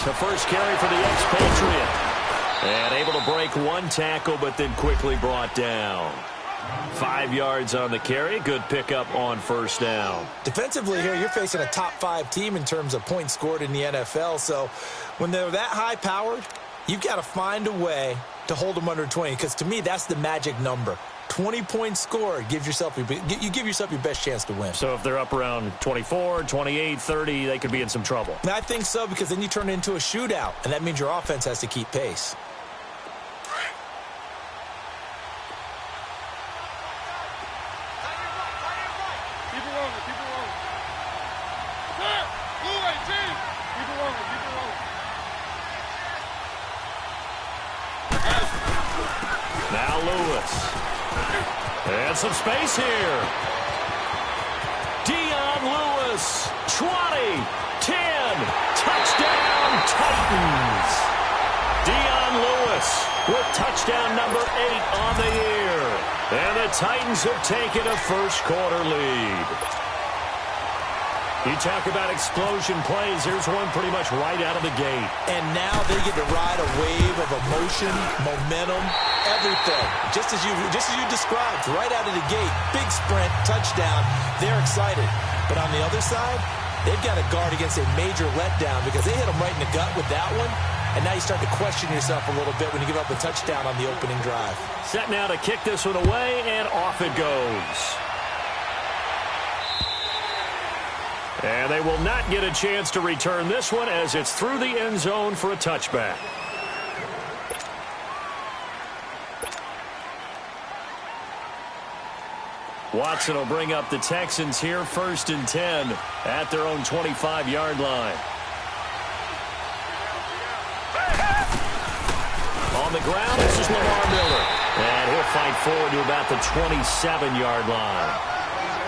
The first carry for the expatriate. And able to break one tackle, but then quickly brought down. 5 yards on the carry. Good pickup on first down. Defensively here, you're facing a top-5 team in terms of points scored in the NFL. So when they're that high-powered, you've got to find a way to hold them under 20. Because to me, that's the magic number. 20 points scored, you give yourself your best chance to win. So if they're up around 24, 28, 30, they could be in some trouble. And I think so, because then you turn it into a shootout, and that means your offense has to keep pace. Now Lewis. And some space here. Dion Lewis, 20, 10, touchdown Titans. Dion Lewis with touchdown number 8 on the year. And the Titans have taken a first quarter lead. You talk about explosion plays. Here's one pretty much right out of the gate. And now they get to ride a wave of emotion, momentum, everything. Just as you described, right out of the gate, big sprint, touchdown. They're excited. But on the other side, they've got to guard against a major letdown because they hit them right in the gut with that one. And now you start to question yourself a little bit when you give up a touchdown on the opening drive. Set now to kick this one away, and off it goes. And they will not get a chance to return this one as it's through the end zone for a touchback. Watson will bring up the Texans here, 1st and 10 at their own 25-yard line. On the ground, this is Lamar Miller. And he'll fight forward to about the 27-yard line.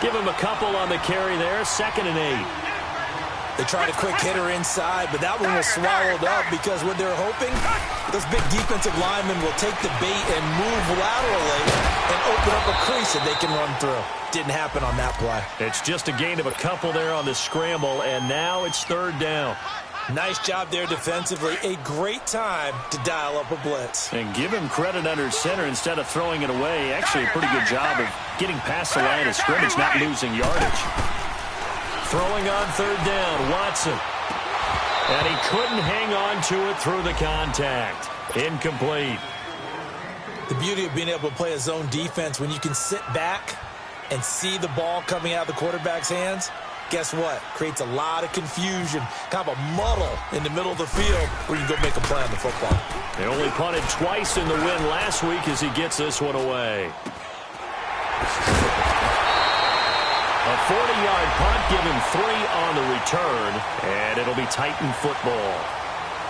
Give him a couple on the carry there, 2nd and 8. They tried a quick hitter inside, but that one was swallowed up because what they're hoping, those big defensive linemen will take the bait and move laterally and open up a crease that they can run through. Didn't happen on that play. It's just a gain of a couple there on the scramble, and now it's 3rd down. Nice job there defensively. A great time to dial up a blitz. And give him credit under center instead of throwing it away. Actually, a pretty good job of getting past the line of scrimmage, not losing yardage. Throwing on 3rd down, Watson. And he couldn't hang on to it through the contact. Incomplete. The beauty of being able to play a zone defense when you can sit back and see the ball coming out of the quarterback's hands. Guess what? Creates a lot of confusion, kind of a muddle in the middle of the field where you can go make a play on the football. They only punted twice in the win last week as he gets this one away. A 40-yard punt, give him 3 on the return, and it'll be Titan football.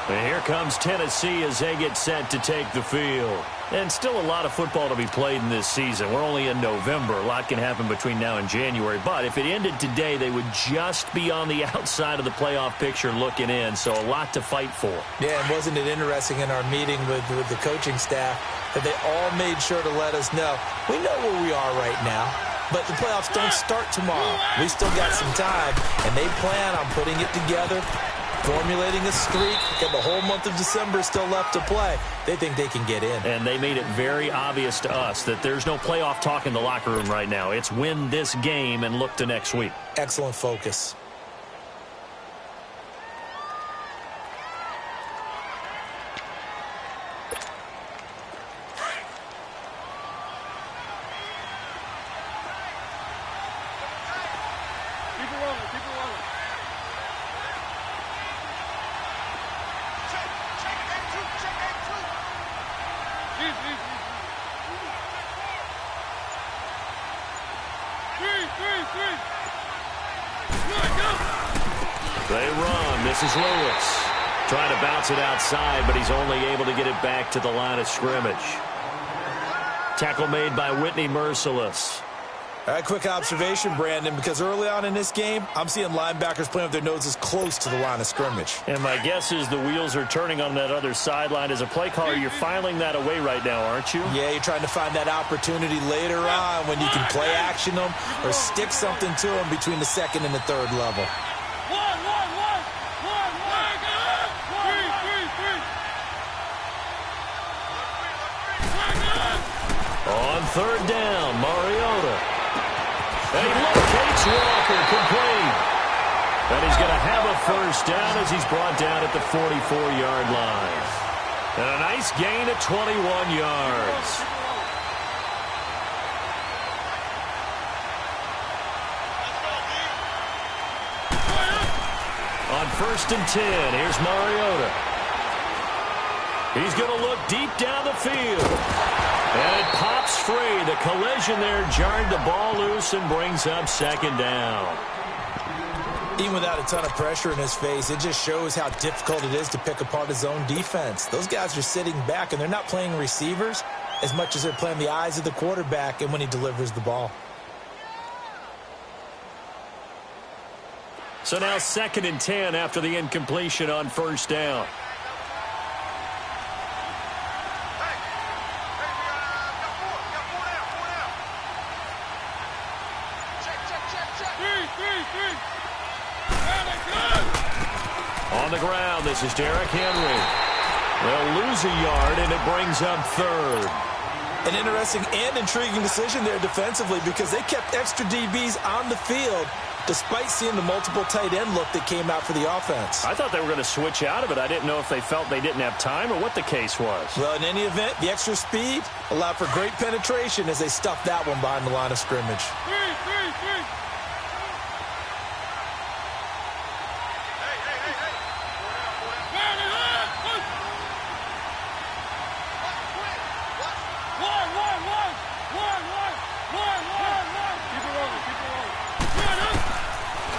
And here comes Tennessee as they get set to take the field. And still a lot of football to be played in this season. We're only in November. A lot can happen between now and January. But if it ended today, they would just be on the outside of the playoff picture looking in. So a lot to fight for. Yeah, and wasn't it interesting in our meeting with the coaching staff that they all made sure to let us know, we know where we are right now, but the playoffs don't start tomorrow. We still got some time, and they plan on putting it together, formulating a streak. Got the whole month of December still left to play. They think they can get in. And they made it very obvious to us that there's no playoff talk in the locker room right now. It's win this game and look to next week. Excellent focus. They run. This is Lewis. Trying to bounce it outside, but he's only able to get it back to the line of scrimmage. Tackle made by Whitney Merciless. All right, quick observation, Brandon, because early on in this game, I'm seeing linebackers playing with their noses close to the line of scrimmage. And my guess is the wheels are turning on that other sideline. As a play caller, you're filing that away right now, aren't you? Yeah, you're trying to find that opportunity later on when you can play action them or stick something to them between the second and the third level. On third down, Mariota. And he locates Walker, complete. And he's going to have a first down as he's brought down at the 44-yard line. And a nice gain at 21 yards. On first and 10, here's Mariota. He's going to look deep down the field. And it pops free. The collision there jarred the ball loose and brings up second down. Even without a ton of pressure in his face, it just shows how difficult it is to pick apart his own defense. Those guys are sitting back, and they're not playing receivers as much as they're playing the eyes of the quarterback and when he delivers the ball. So now second and 10 after the incompletion on first down. On the ground, this is Derrick Henry. They'll lose a yard, and it brings up third. An interesting and intriguing decision there defensively because they kept extra DBs on the field despite seeing the multiple tight end look that came out for the offense. I thought they were going to switch out of it. I didn't know if they felt they didn't have time or what the case was. Well, in any event, the extra speed allowed for great penetration as they stuffed that one behind the line of scrimmage.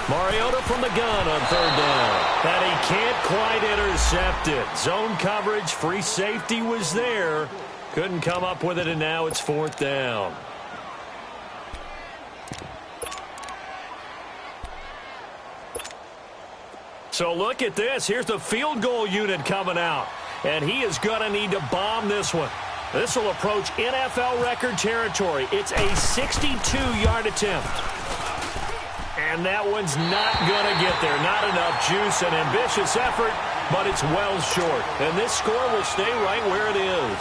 Mariota from the gun on third down. And he can't quite intercept it. Zone coverage, free safety was there. Couldn't come up with it, and now it's fourth down. So look at this. Here's the field goal unit coming out. And he is going to need to bomb this one. This will approach NFL record territory. It's a 62-yard attempt. And that one's not going to get there. Not enough juice, an ambitious effort, but it's well short. And this score will stay right where it is.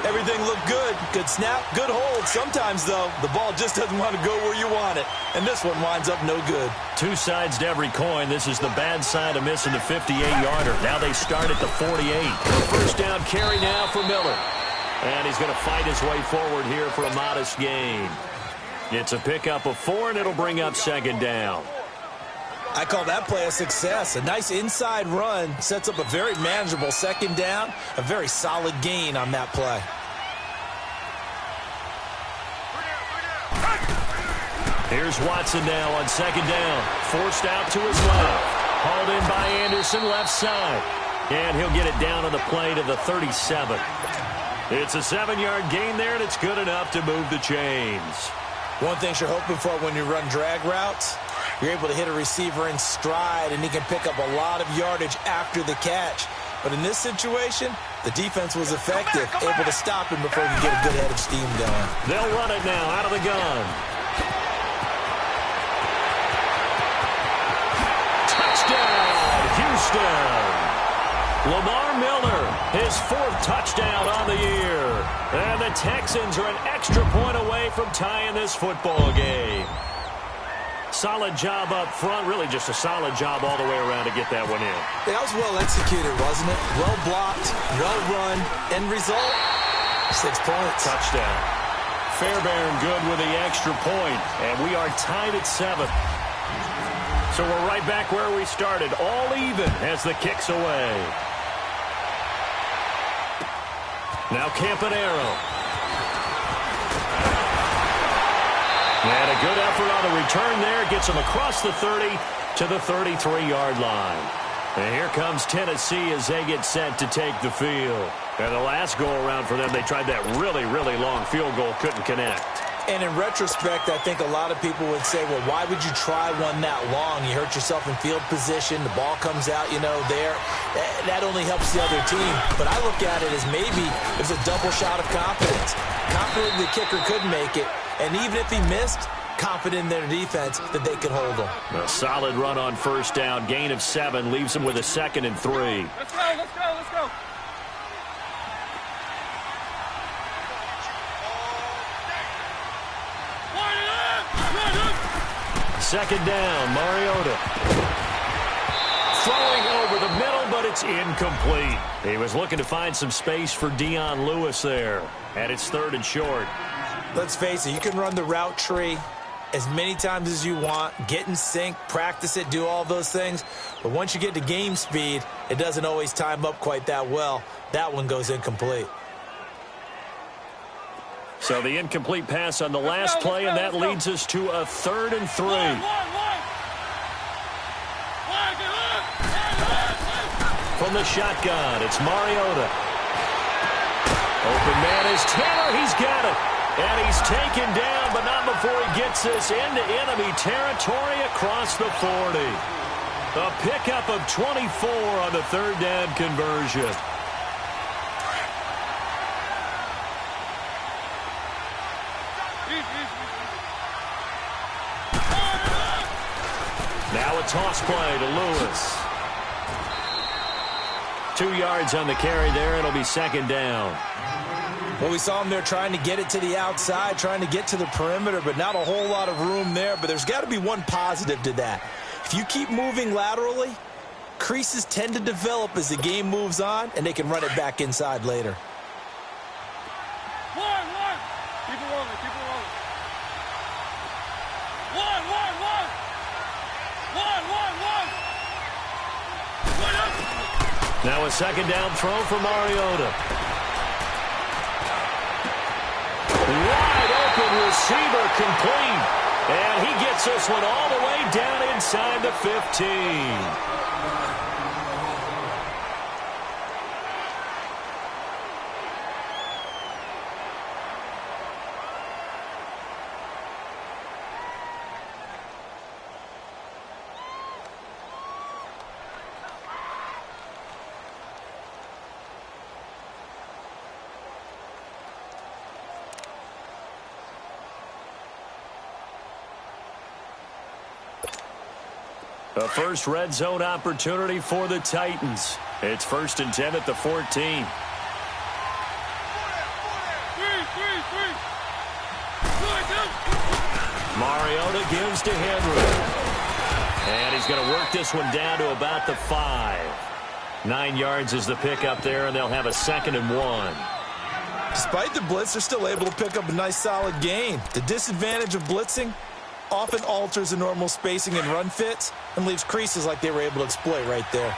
Everything looked good. Good snap, good hold. Sometimes, though, the ball just doesn't want to go where you want it. And this one winds up no good. Two sides to every coin. This is the bad side of missing the 58-yarder. Now they start at the 48. First down carry now for Miller. And he's going to fight his way forward here for a modest gain. It's a pickup of 4, and it'll bring up second down. I call that play a success. A nice inside run sets up a very manageable second down. A very solid gain on that play. Here's Watson now on second down. Forced out to his left. Hauled in by Anderson, left side. And he'll get it down on the play to the 37. It's a 7-yard gain there, and it's good enough to move the chains. One thing you're hoping for when you run drag routes, you're able to hit a receiver in stride, and he can pick up a lot of yardage after the catch. But in this situation, the defense was effective, able to stop him before he could get a good head of steam going. They'll run it now out of the gun. Touchdown, Houston. Lamar Miller, his 4th touchdown on the year. And the Texans are an extra point away from tying this football game. Solid job up front, really just a solid job all the way around to get that one in. That was well executed, wasn't it? Well blocked, well run. End result, 6 points. Touchdown. Fairbairn good with the extra point, and we are tied at 7. So we're right back where we started, all even as the kick's away. Now Campanaro. And a good effort on the return there. Gets him across the 30 to the 33-yard line. And here comes Tennessee as they get set to take the field. And the last go-around for them, they tried that really, really long field goal. Couldn't connect. And in retrospect, I think a lot of people would say, well, why would you try one that long? You hurt yourself in field position. The ball comes out, there. That only helps the other team. But I look at it as maybe it's a double shot of confidence. Confident the kicker could make it. And even if he missed, confident in their defense that they could hold him. A solid run on first down. Gain of 7 leaves him with a 2nd and 3. Let's go, let's go, let's go. Second down, Mariota. Throwing over the middle, but it's incomplete. He was looking to find some space for Dion Lewis there. And it's 3rd and short. Let's face it, you can run the route tree as many times as you want, get in sync, practice it, do all those things. But once you get to game speed, it doesn't always time up quite that well. That one goes incomplete. So the incomplete pass on the last play, and that leads us to a 3rd and 3. From the shotgun, it's Mariota. Open man is Taylor. He's got it. And he's taken down, but not before he gets this into enemy territory across the 40. A pickup of 24 on the 3rd down conversion. Now a toss play to Lewis. 2 yards on the carry there. It'll be 2nd down. Well, we saw him there trying to get it to the outside, trying to get to the perimeter, but not a whole lot of room there. But there's got to be one positive to that. If you keep moving laterally, creases tend to develop as the game moves on, and they can run it back inside later. One. Keep it rolling, keep it rolling. One. Now a 2nd down throw for Mariota. Wide open receiver complete. And he gets this one all the way down inside the 15. A first red zone opportunity for the Titans. It's 1st and 10 at the 14. Mariota gives to Henry. And he's going to work this one down to about the 5. 9 yards is the pickup there, and they'll have a 2nd and 1. Despite the blitz, they're still able to pick up a nice solid gain. The disadvantage of blitzing often alters the normal spacing and run fits and leaves creases like they were able to exploit right there.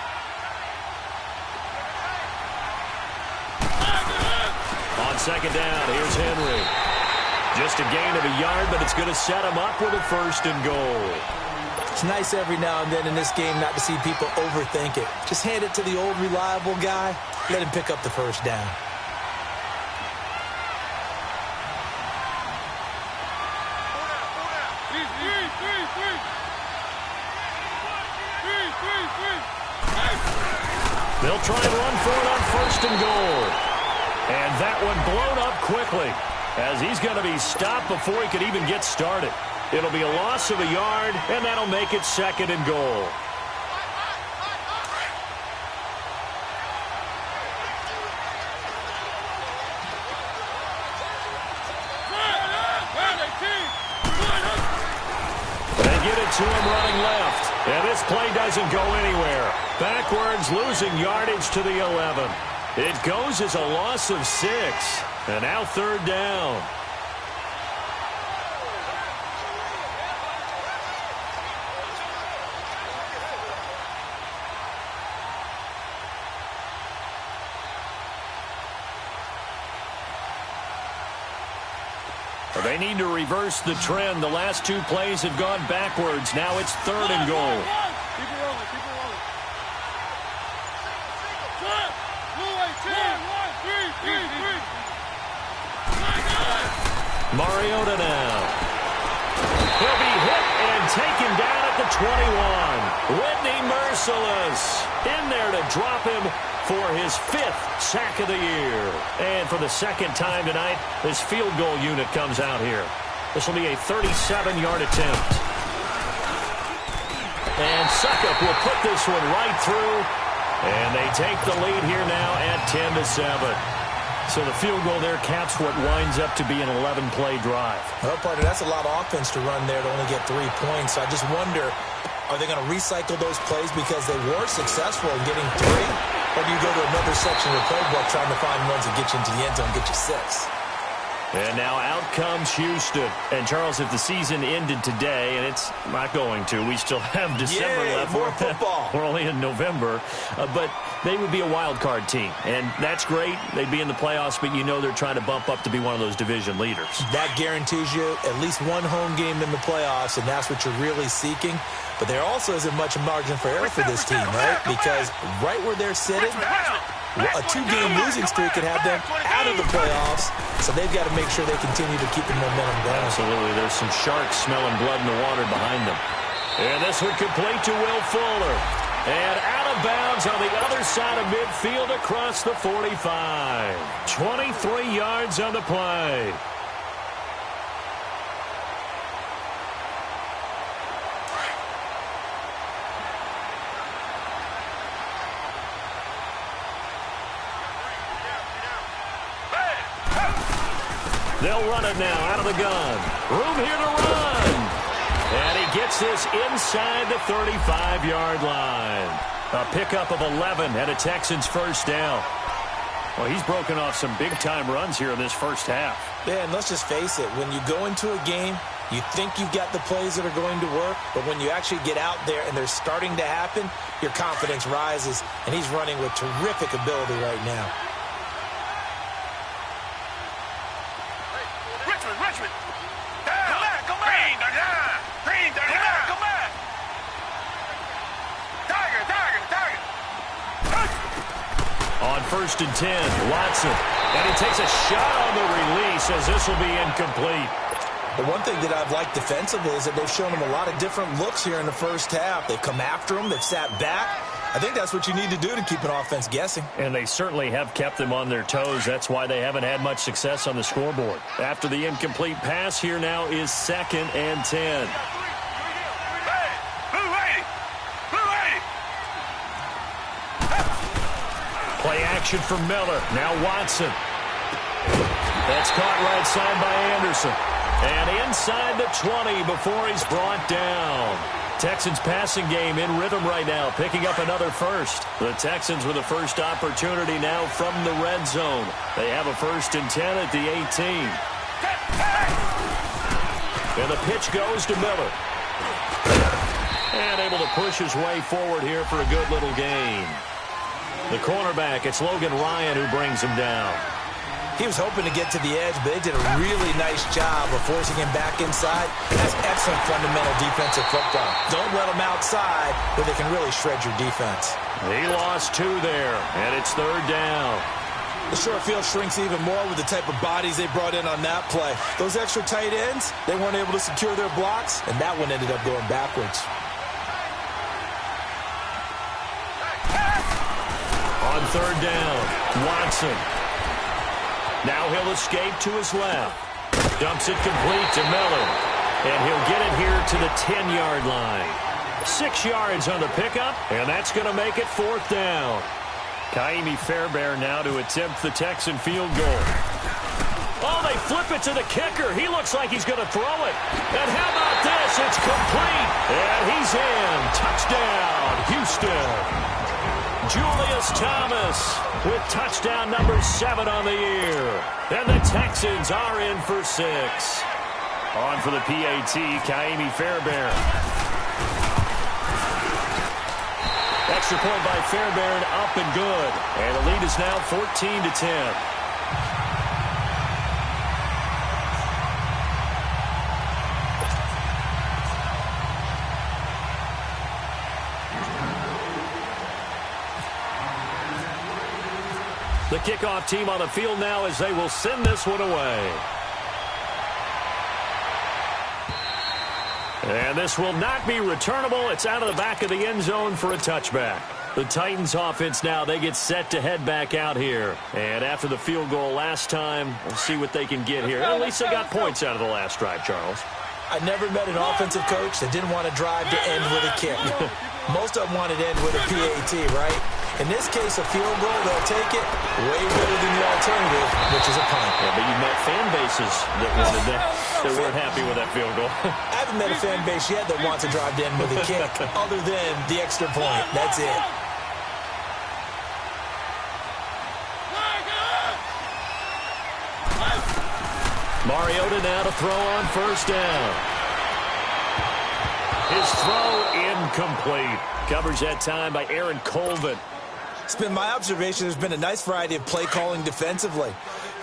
On 2nd down, here's Henry. Just a gain of a yard, but it's going to set him up with a 1st and goal. It's nice every now and then in this game not to see people overthink it. Just hand it to the old reliable guy, let him pick up the 1st down. They'll try and run for it on 1st and goal. And that one blown up quickly as he's going to be stopped before he could even get started. It'll be a loss of a yard, and that'll make it 2nd and goal. They get it to him running left. And this play doesn't go anywhere. Backwards, losing yardage to the 11. It goes as a loss of 6. And now 3rd down. They need to reverse the trend. The last 2 plays have gone backwards. Now it's 3rd and goal. Keep it rolling, keep it rolling. Mariota now. He'll be hit and taken down at the 21. Whitney merciless in there to drop him for his 5th sack of the year. And for the second time tonight, this field goal unit comes out here. This will be a 37-yard attempt. And Suckup will put this one right through. And they take the lead here now at 10-7. So the field goal there caps what winds up to be an 11-play drive. Well, partner, that's a lot of offense to run there to only get 3 points. So I just wonder, are they going to recycle those plays because they were successful in getting 3? Or do you go to another section of the playbook trying to find ones that get you into the end zone and get you 6? And now out comes Houston. And, Charles, if the season ended today, and it's not going to, we still have December left. More football. We're only in November. But they would be a wild card team. And that's great. They'd be in the playoffs, but you know they're trying to bump up to be one of those division leaders. That guarantees you at least one home game in the playoffs, and that's what you're really seeking. But there also isn't much margin for error for this team, right? Because right where they're sitting, a 2-game losing streak could have them out of the playoffs, so they've got to make sure they continue to keep the momentum going. Absolutely. There's some sharks smelling blood in the water behind them. And this one complete to Will Fuller. And out of bounds on the other side of midfield across the 45. 23 yards on the play. They'll run it now out of the gun. Room here to run. And he gets this inside the 35-yard line. A pickup of 11 and a Texans first down. Well, he's broken off some big-time runs here in this first half. Yeah, and let's just face it. When you go into a game, you think you've got the plays that are going to work, but when you actually get out there and they're starting to happen, your confidence rises, and he's running with terrific ability right now. Richmond. Down. Come back. Green, come back. Tiger. On 1st and 10, Watson. And he takes a shot on the release as this will be incomplete. The one thing that I've liked defensively is that they've shown him a lot of different looks here in the first half. They've come after him. They've sat back. I think that's what you need to do to keep an offense guessing. And they certainly have kept them on their toes. That's why they haven't had much success on the scoreboard. After the incomplete pass, here now is 2nd and 10. Play action for Miller. Now Watson. That's caught right side by Anderson. And inside the 20 before he's brought down. Texans passing game in rhythm right now, picking up another first. The Texans with a first opportunity now from the red zone. They have a 1st and 10 at the 18. And the pitch goes to Miller. And able to push his way forward here for a good little gain. The cornerback, it's Logan Ryan who brings him down. He was hoping to get to the edge, but they did a really nice job of forcing him back inside. That's excellent fundamental defensive football. Don't let them outside where they can really shred your defense. He lost 2 there, and it's 3rd down. The short field shrinks even more with the type of bodies they brought in on that play. Those extra tight ends, they weren't able to secure their blocks, and that one ended up going backwards. On 3rd down, Watson. Now he'll escape to his left. Dumps it complete to Miller. And he'll get it here to the 10-yard line. 6 yards on the pickup, and that's going to make it 4th down. Kaimi Fairbairn now to attempt the Texan field goal. Oh, they flip it to the kicker. He looks like he's going to throw it. And how about this? It's complete. And he's in. Touchdown, Houston. Julius Thomas with touchdown number 7 on the year. And the Texans are in for 6. On for the PAT, Kaimi Fairbairn. Extra point by Fairbairn, up and good. And the lead is now 14-10. The kickoff team on the field now as they will send this one away. And this will not be returnable. It's out of the back of the end zone for a touchback. The Titans offense now, they get set to head back out here. And after the field goal last time, we'll see what they can get here. At least they got points out of the last drive, Charles. I never met an offensive coach that didn't want to drive to end with a kick. Most of them wanted to end with a PAT, right? In this case, a field goal, they'll take it way better than the alternative, which is a punt. Yeah, but you've met fan bases that wanted that, that weren't happy with that field goal. I haven't met a fan base yet that wants to drive to end with a kick other than the extra point. That's it. Mariota now to throw on first down. His throw incomplete. Covers that time by Aaron Colvin. It's been my observation there's been a nice variety of play calling defensively.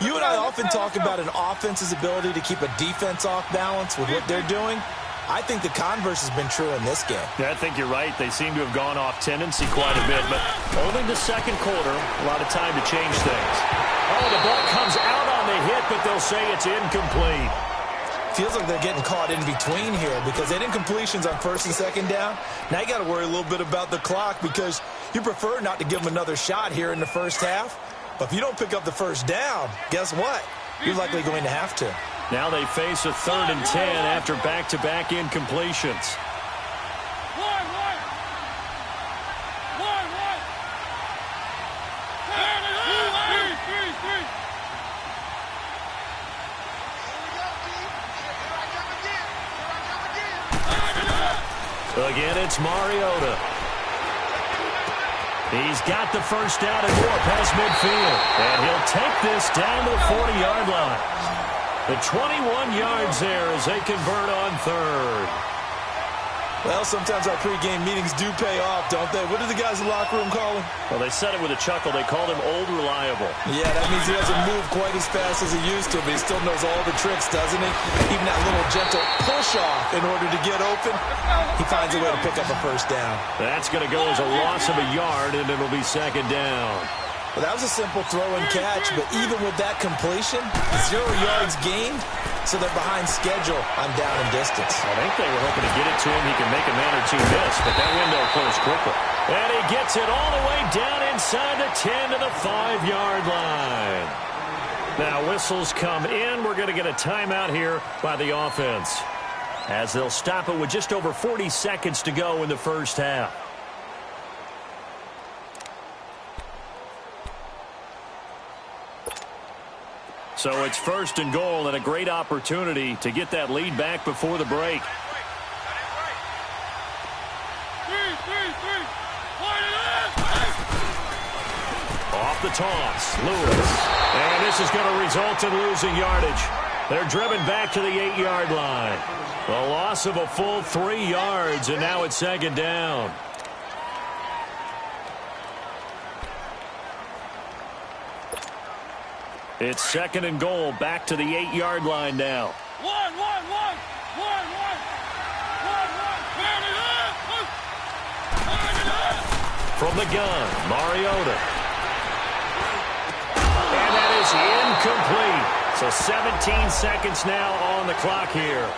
You and I often talk about an offense's ability to keep a defense off balance with what they're doing. I think the converse has been true in this game. Yeah, I think you're right. They seem to have gone off tendency quite a bit, but only the second quarter, a lot of time to change things. Oh, the ball comes out on the hit, but they'll say it's incomplete. Feels like they're getting caught in between here because they didn't incompletions on first and second down. Now you got to worry a little bit about the clock because you prefer not to give them another shot here in the first half. But if you don't pick up the first down, guess what? You're likely going to have to. Now they face a 3rd and 10 after back-to-back incompletions. Again, it's Mariota. He's got the first down and more past midfield. And he'll take this down to the 40-yard line. The 21 yards there as they convert on 3rd. Well, sometimes our pregame meetings do pay off, don't they? What do the guys in the locker room call him? Well, they said it with a chuckle. They called him Old Reliable. Yeah, that means he doesn't move quite as fast as he used to, but he still knows all the tricks, doesn't he? Even that little gentle push-off in order to get open, he finds a way to pick up a first down. That's going to go as a loss of a yard, and it'll be 2nd down. Well, that was a simple throw and catch, but even with that completion, 0 yards gained, so they're behind schedule on down and distance. I think they were hoping to get it to him. He can make a man or two miss, but that window closed quickly. And he gets it all the way down inside the 10 to the 5-yard line. Now whistles come in. We're going to get a timeout here by the offense as they'll stop it with just over 40 seconds to go in the first half. So it's 1st and goal and a great opportunity to get that lead back before the break. Off the toss, Lewis. And this is going to result in losing yardage. They're driven back to the 8-yard line. The loss of a full 3 yards, and now it's 2nd down. It's 2nd and goal, back to the 8-yard line now. From the gun, Mariota. And that is incomplete. So 17 seconds now on the clock here.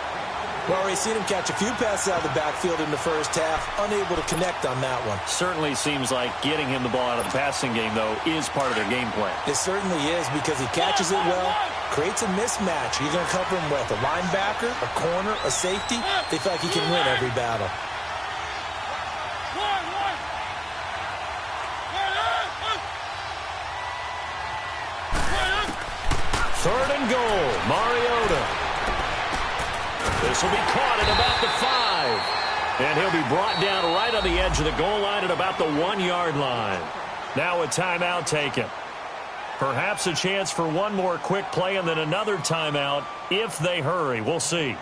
Well, we've seen him catch a few passes out of the backfield in the first half, unable to connect on that one. Certainly seems like getting him the ball out of the passing game, though, is part of their game plan. It certainly is because he catches it well, creates a mismatch. You're going to cover him with a linebacker, a corner, a safety. They feel like he can win every battle. Third and goal, Mariota. This will be caught at about the 5. And he'll be brought down right on the edge of the goal line at about the 1-yard line. Now a timeout taken. Perhaps a chance for one more quick play and then another timeout if they hurry. We'll see.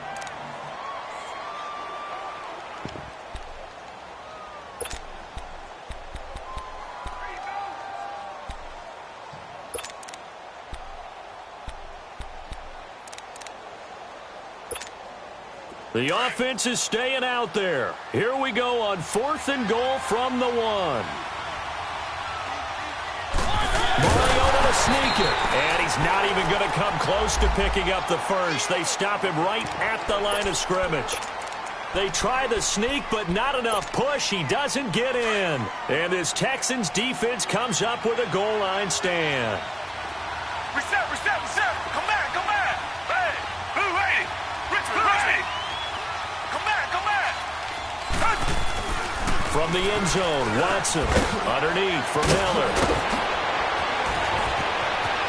The offense is staying out there. Here we go on 4th and goal from the 1. Mariota to sneak it. And he's not even going to come close to picking up the first. They stop him right at the line of scrimmage. They try the sneak, but not enough push. He doesn't get in. And this Texans defense comes up with a goal line stand. Reset. Come back. Hey, blue lady. Richmond. Come back. From the end zone, Watson underneath for Miller.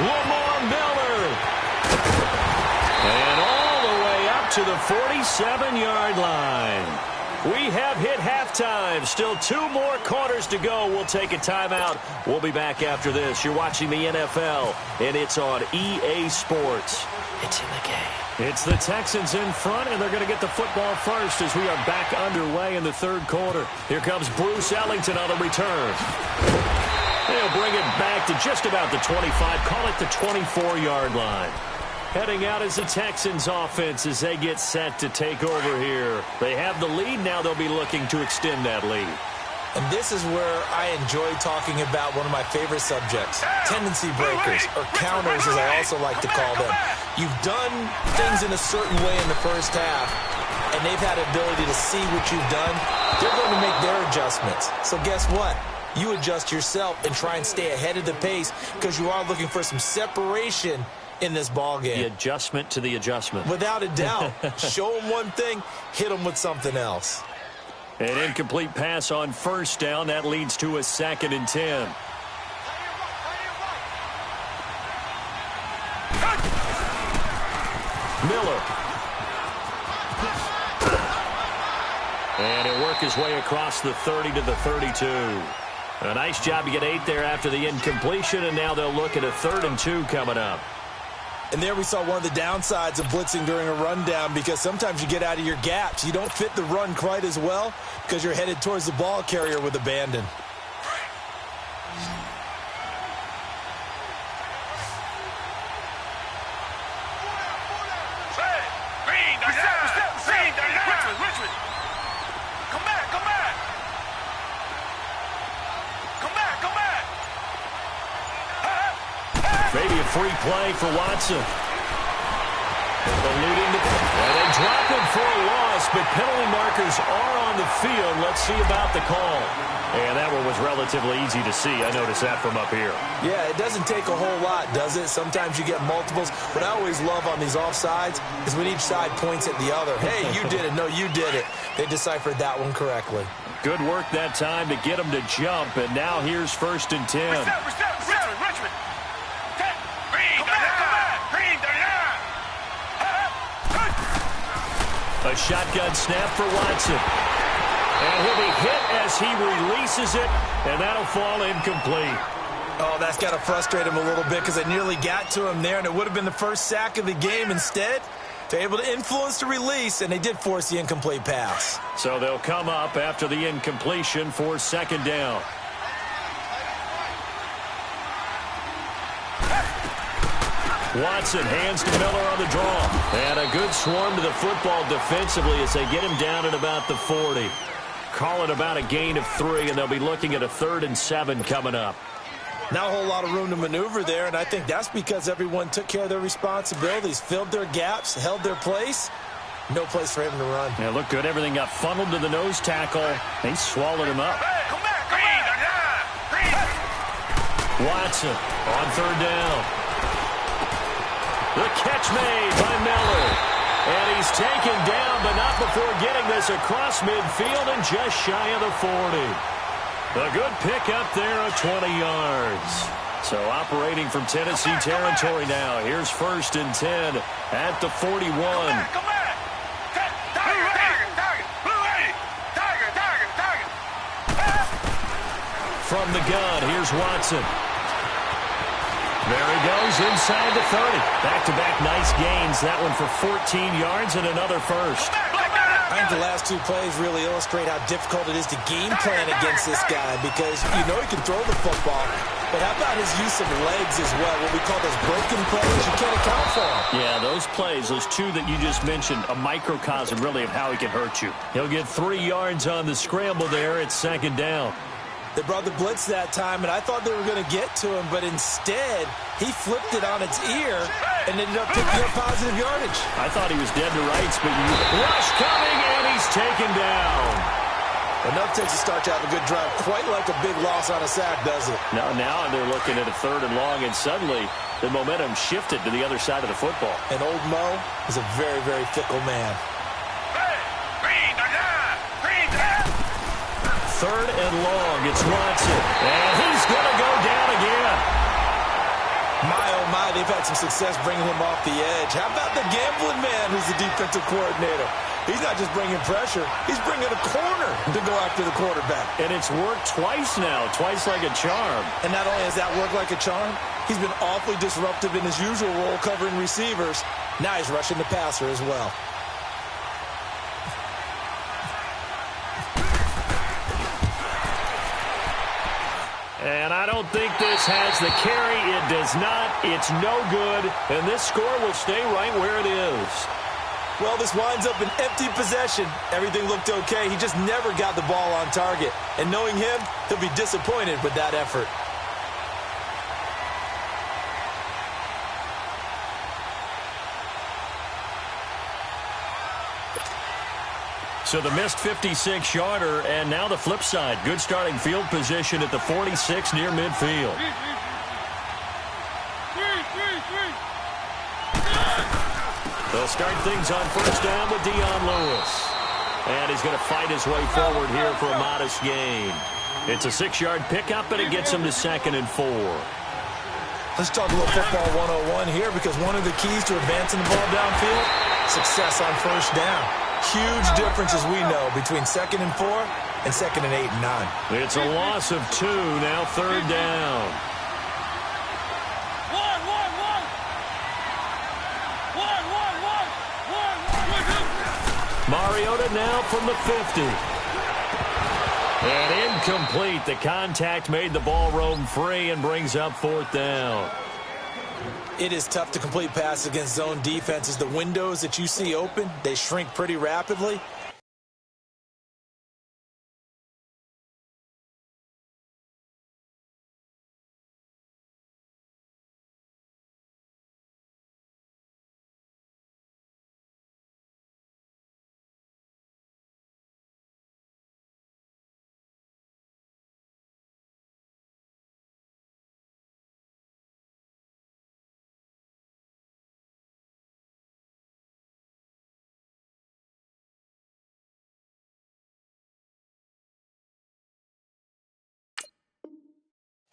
Lamar Miller. And all the way up to the 47-yard line. We have hit halftime. Still 2 more quarters to go. We'll take a timeout. We'll be back after this. You're watching the NFL, and it's on EA Sports. It's in the game. It's the Texans in front, and they're going to get the football first as we are back underway in the third quarter. Here comes Bruce Ellington on the return. They'll bring it back to just about the 25, call it the 24-yard line. Heading out is the Texans offense as they get set to take over here. They have the lead. Now they'll be looking to extend that lead. And this is where I enjoy talking about one of my favorite subjects, tendency breakers, or counters as I also like to call them. You've done things in a certain way in the first half, and they've had the ability to see what you've done. They're going to make their adjustments. So guess what? You adjust yourself and try and stay ahead of the pace because you are looking for some separation in this ball game. The adjustment to the adjustment. Without a doubt. Show them one thing, hit them with something else. An incomplete pass on first down. That leads to a 2nd and 10. Miller. And he'll work his way across the 30 to the 32. A nice job to get 8 there after the incompletion, and now they'll look at a 3rd and 2 coming up. And there we saw one of the downsides of blitzing during a rundown because sometimes you get out of your gaps. You don't fit the run quite as well because you're headed towards the ball carrier with abandon. Richmond. Come back. Maybe a free play for Watson. Alluding to, and they drop him for a loss, but penalty markers are on the field. Let's see about the call. And that one was relatively easy to see. I noticed that from up here. Yeah, it doesn't take a whole lot, does it? Sometimes you get multiples. What I always love on these offsides is when each side points at the other. Hey, you did it. No, you did it. They deciphered that one correctly. Good work that time to get them to jump, and now here's 1st and 10. Richmond. A shotgun snap for Watson. And he'll be hit as he releases it, and that'll fall incomplete. Oh, that's got to frustrate him a little bit because I nearly got to him there, and it would have been the first sack of the game. Instead, they're able to influence the release, and they did force the incomplete pass. So they'll come up after the incompletion for 2nd down. Watson hands to Miller on the draw. And a good swarm to the football defensively as they get him down at about the 40. Call it about a gain of 3, and they'll be looking at a 3rd and 7 coming up. Not a whole lot of room to maneuver there, and I think that's because everyone took care of their responsibilities, filled their gaps, held their place. No place for him to run. Yeah, looked good. Everything got funneled to the nose tackle. They swallowed him up. Come back. Watson on 3rd down. The catch made by Miller. And he's taken down, but not before getting this across midfield and just shy of the 40. A good pick up there of 20 yards. So operating from Tennessee territory now. Here's 1st and 10 at the 41. Come back. From the gun, here's Watson. There he goes inside the 30. Back-to-back nice gains. That one for 14 yards and another first. I think the last 2 plays really illustrate how difficult it is to game plan against this guy because you know he can throw the football, but how about his use of legs as well? What we call those broken plays, you can't account for them. Yeah, those plays, those 2 that you just mentioned, a microcosm really of how he can hurt you. He'll get 3 yards on the scramble there at 2nd down. They brought the blitz that time, and I thought they were going to get to him, but instead, he flipped it on its ear and ended up picking up positive yardage. I thought he was dead to rights, but rush coming, and he's taken down. Enough takes a start to have a good drive, quite like a big loss on a sack, does it? Now they're looking at a 3rd and long, and suddenly the momentum shifted to the other side of the football. And old Mo is a very, very fickle man. 3rd and long, it's Watson, and he's going to go down again. My, oh my, they've had some success bringing him off the edge. How about the gambling man who's the defensive coordinator? He's not just bringing pressure, he's bringing a corner to go after the quarterback. And it's worked twice now, twice like a charm. And not only has that worked like a charm, he's been awfully disruptive in his usual role covering receivers. Now he's rushing the passer as well. And I don't think this has the carry. It does not. It's no good. And this score will stay right where it is. Well, this winds up an empty possession. Everything looked okay. He just never got the ball on target. And knowing him, he'll be disappointed with that effort. So the missed 56-yarder, and now the flip side. Good starting field position at the 46 near midfield. They'll start things on 1st down with Dion Lewis. And he's going to fight his way forward here for a modest gain. It's a 6-yard pickup, and it gets him to 2nd and 4. Let's talk a little football 101 here, because one of the keys to advancing the ball downfield, success on 1st down. Huge difference, as we know, between 2nd and 4 and 2nd and 8 and 9. It's a loss of 2, now 3rd down. Mariota now from the 50. And incomplete. The contact made the ball roam free and brings up 4th down. It is tough to complete passes against zone defenses. The windows that you see open, they shrink pretty rapidly.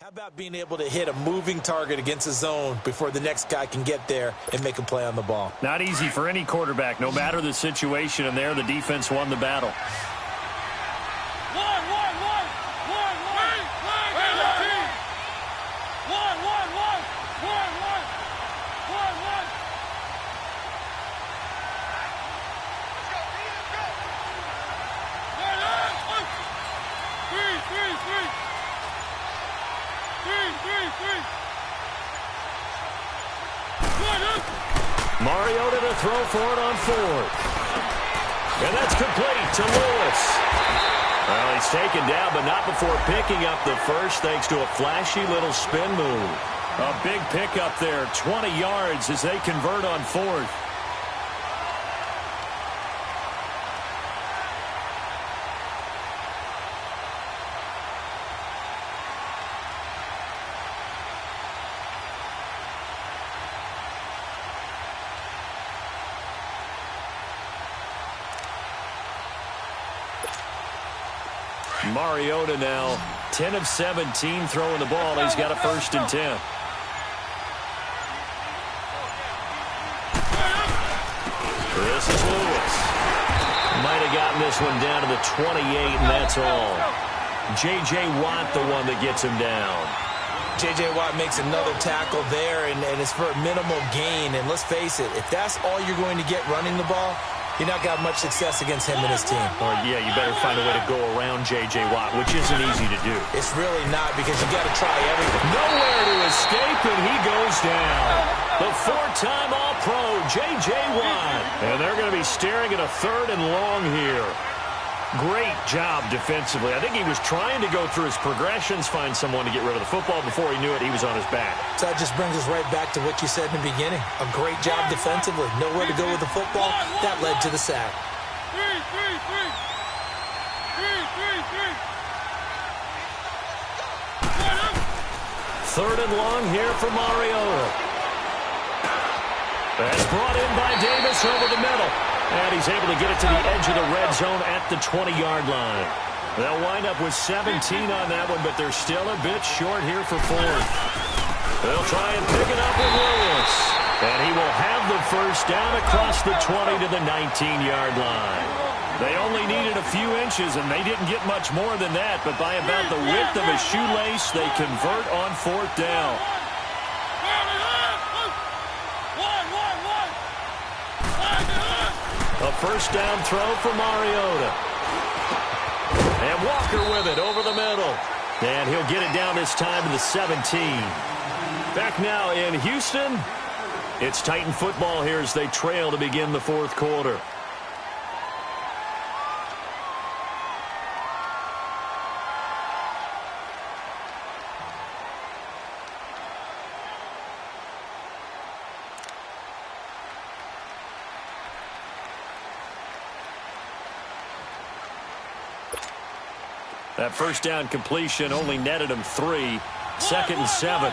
How about being able to hit a moving target against a zone before the next guy can get there and make a play on the ball? Not easy for any quarterback, no matter the situation, and there the defense won the battle. Mariota to throw for it on 4th. And that's complete to Lewis. Well, he's taken down, but not before picking up the first, thanks to a flashy little spin move. A big pickup there, 20 yards as they convert on 4th. Mariota now 10 of 17 throwing the ball. He's got a 1st and 10. This is Lewis. Might have gotten this one down to the 28, and that's all. J.J. Watt, the one that gets him down. J.J. Watt makes another tackle there, and it's for a minimal gain. And let's face it, if that's all you're going to get running the ball, you're not got much success against him and his team. Or, yeah, you better find a way to go around J.J. Watt, which isn't easy to do. It's really not, because you got to try everything. Nowhere to escape, and he goes down. The 4-time All-Pro, J.J. Watt. And they're going to be staring at a 3rd and long here. Great job defensively. I think he was trying to go through his progressions, find someone to get rid of the football. Before he knew it, he was on his back. So that just brings us right back to what you said in the beginning. A great job defensively. Nowhere to go with the football. That led to the sack. Third and long here for Mariota. That's brought in by Davis over the middle. And he's able to get it to the edge of the red zone at the 20-yard line. They'll wind up with 17 on that one, but they're still a bit short here for fourth. They'll try and pick it up with Williams. And he will have the first down across the 20 to the 19-yard line. They only needed a few inches, and they didn't get much more than that. But by about the width of a shoelace, they convert on fourth down. A first down throw for Mariota. And Walker with it over the middle. And he'll get it down this time to the 17. Back now in Houston. It's Titan football here as they trail to begin the fourth quarter. That first down completion only netted him 3. Second and 7.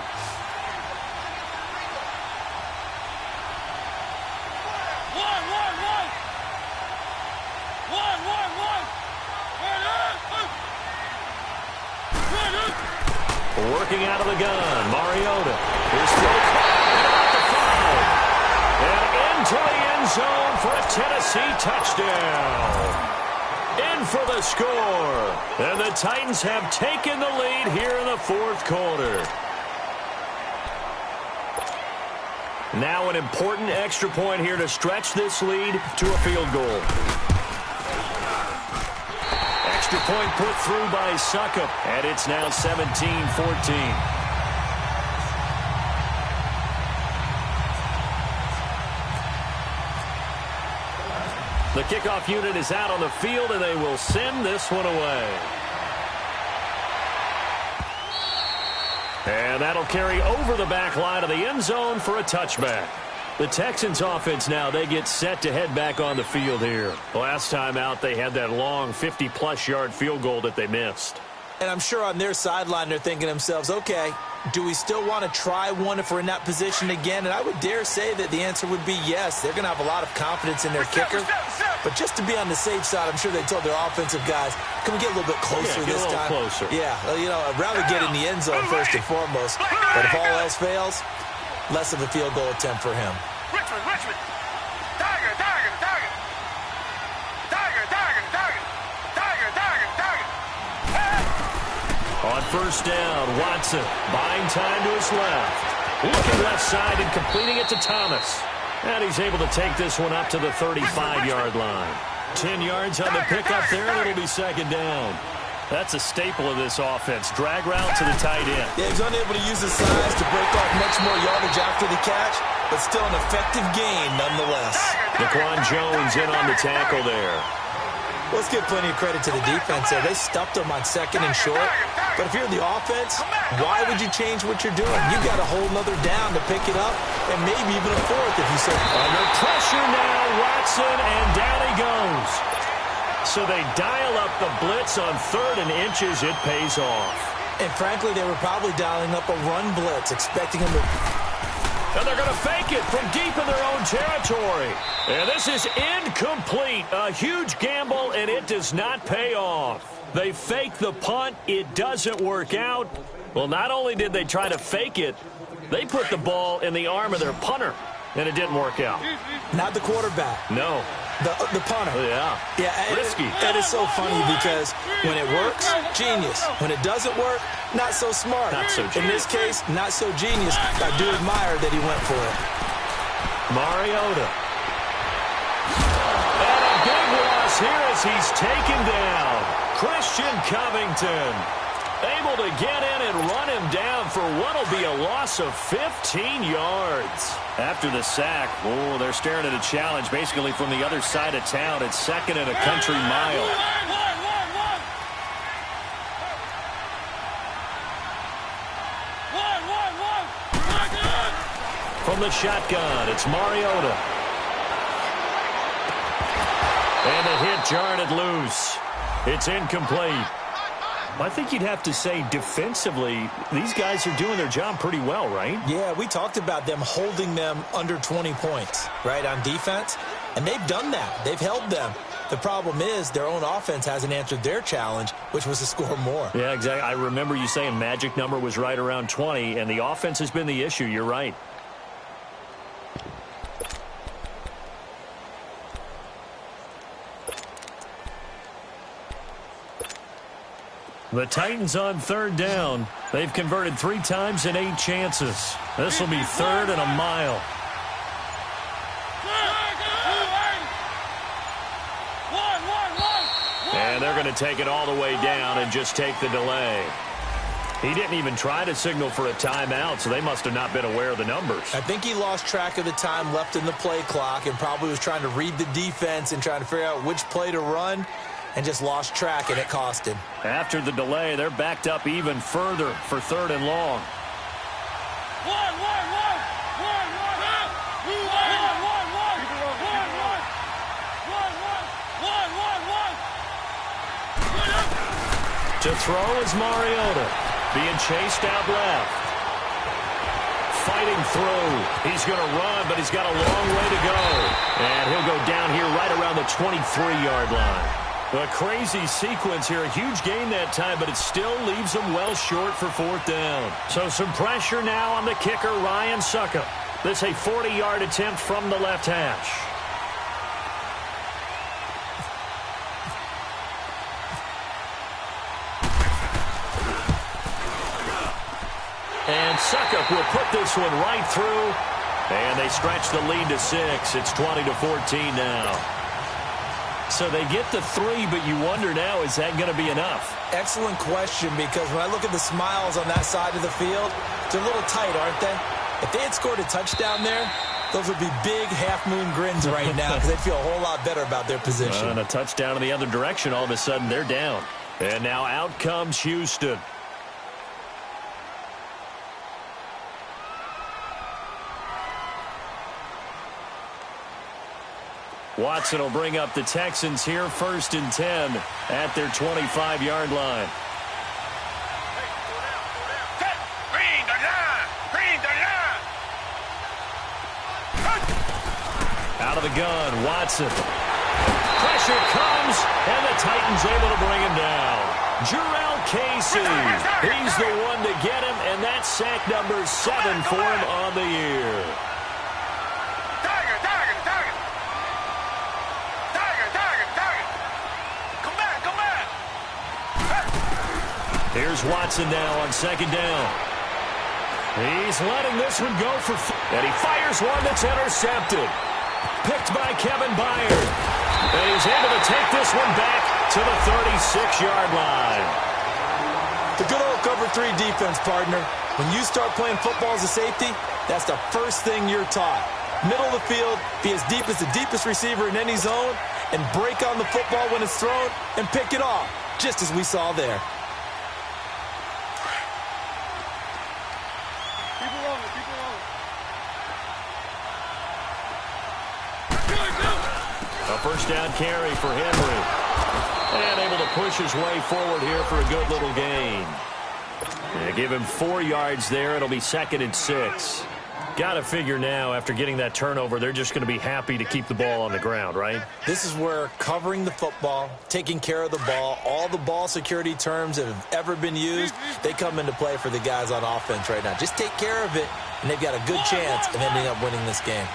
Working out of the gun, Mariota. His throw caught at the 5. And into the end zone for a Tennessee touchdown. In for the score. And the Titans have taken the lead here in the fourth quarter. Now an important extra point here to stretch this lead to a field goal. Extra point put through by Succop. And it's now 17-14. The kickoff unit is out on the field, and they will send this one away. And that'll carry over the back line of the end zone for a touchback. The Texans offense now, they get set to head back on the field here. Last time out, they had that long 50-plus yard field goal that they missed. And I'm sure on their sideline they're thinking to themselves, okay, do we still want to try one if we're in that position again? And I would dare say that the answer would be yes. They're going to have a lot of confidence in their kicker. But just to be on the safe side, I'm sure they told their offensive guys, can we get a little bit closer this time? Closer. Yeah, you know, I'd rather get in the end zone first and foremost. But if all else fails, less of a field goal attempt for him. Richmond. Tiger. On first down, Watson buying time to his left. Looking left side and completing it to Thomas. And he's able to take this one up to the 35-yard line. 10 yards on the pickup there, and it'll be second down. That's a staple of this offense. Drag route to the tight end. Yeah, he's unable to use his size to break off much more yardage after the catch, but still an effective gain nonetheless. Daquan Jones in on the tackle there. Let's give plenty of credit to the defense there. They stuffed them on second and short. But if you're the offense, why would you change what you're doing? You got a whole nother down to pick it up, and maybe even a fourth if you say. Under pressure now, Watson, and down he goes. So they dial up the blitz on third and inches. It pays off. And frankly, they were probably dialing up a run blitz, expecting him to. And they're going to fake it from deep in their own territory. And this is incomplete. A huge gamble, and it does not pay off. They fake the punt. It doesn't work out. Well, not only did they try to fake it, they put the ball in the arm of their punter, and it didn't work out. Not the quarterback. No. The punter. Yeah. Risky. That is so funny because when it works, genius. When it doesn't work, not so smart. Not so genius. In this case, not so genius. I do admire that he went for it. Mariota. And a big loss here as he's taken down. Christian Covington able to get in and run him down for what will be a loss of 15 yards. After the sack, they're staring at a challenge basically from the other side of town. It's second and a country mile. the shotgun. It's Mariota. And the hit jarred it loose. It's incomplete. I think you'd have to say defensively, these guys are doing their job pretty well, right? Yeah, we talked about them holding them under 20 points, right, on defense. And they've done that. They've held them. The problem is their own offense hasn't answered their challenge, which was to score more. Yeah, exactly. I remember you saying magic number was right around 20, and the offense has been the issue. You're right. The Titans on third down. They've converted 3 times in 8 chances. This will be third and a mile. And they're going to take it all the way down and just take the delay. He didn't even try to signal for a timeout, so they must have not been aware of the numbers. I think he lost track of the time left in the play clock and probably was trying to read the defense and trying to figure out which play to run, and just lost track, and it cost him. After the delay, they're backed up even further for third and long. To throw is Mariota, being chased out left. Fighting through. He's going to run, but he's got a long way to go. And he'll go down here right around the 23-yard line. A crazy sequence here. A huge gain that time, but it still leaves them well short for fourth down. So some pressure now on the kicker, Ryan Succop. This a 40-yard attempt from the left hash. And Succop will put this one right through. And they stretch the lead to 6. It's 20-14 now. So they get the 3, but you wonder now, is that going to be enough? Excellent question, because when I look at the smiles on that side of the field, they're a little tight, aren't they? If they had scored a touchdown there, those would be big half-moon grins right now because they'd feel a whole lot better about their position. And a touchdown in the other direction, all of a sudden they're down. And now out comes Houston. Watson will bring up the Texans here, 1st and 10 at their 25-yard line. Out of the gun, Watson. Pressure comes, and the Titans able to bring him down. Jurrell Casey, he's the one to get him, and that's sack number 7 for him on the year. Here's Watson now on 2nd down. He's letting this one go for... And he fires one that's intercepted. Picked by Kevin Byard. And he's able to take this one back to the 36-yard line. The good old cover 3 defense, partner. When you start playing football as a safety, that's the first thing you're taught. Middle of the field, be as deep as the deepest receiver in any zone, and break on the football when it's thrown and pick it off, just as we saw there. A first down carry for Henry. And able to push his way forward here for a good little gain. And give him 4 yards there. It'll be 2nd and 6. Got to figure now, after getting that turnover, they're just going to be happy to keep the ball on the ground, right? This is where covering the football, taking care of the ball, all the ball security terms that have ever been used, they come into play for the guys on offense right now. Just take care of it, and they've got a good chance of ending up winning this game.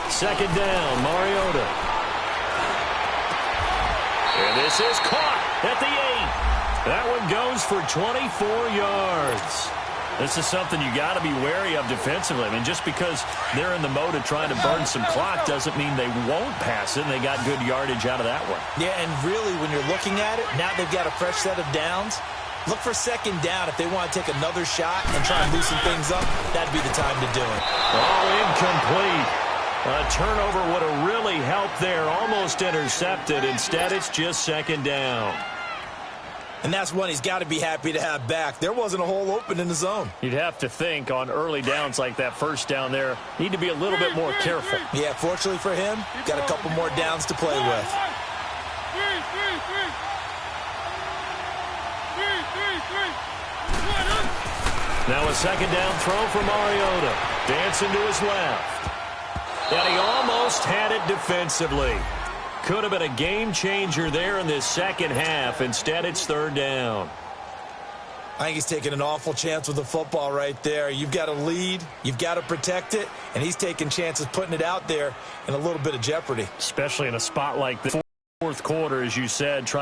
Second down, Mariota. And this is caught at the 8. That one goes for 24 yards. This is something you got to be wary of defensively. I mean, just because they're in the mode of trying to burn some clock doesn't mean they won't pass it, and they got good yardage out of that one. Yeah, and really, when you're looking at it, now they've got a fresh set of downs. Look for 2nd down if they want to take another shot and try and loosen things up. That'd be the time to do it. All incomplete. A turnover would have really helped there. Almost intercepted. Instead, it's just second down. And that's one he's got to be happy to have back. There wasn't a hole open in the zone. You'd have to think on early downs like that first down there, need to be a little bit more careful. Yeah, fortunately for him, got a couple more downs to play with. Now a second down throw for Mariota. Dancing to his left. And he almost had it defensively. Could have been a game changer there in this second half. Instead, it's third down. I think he's taking an awful chance with the football right there. You've got to lead, you've got to protect it, and he's taking chances putting it out there in a little bit of jeopardy. Especially in a spot like the fourth quarter, as you said, trying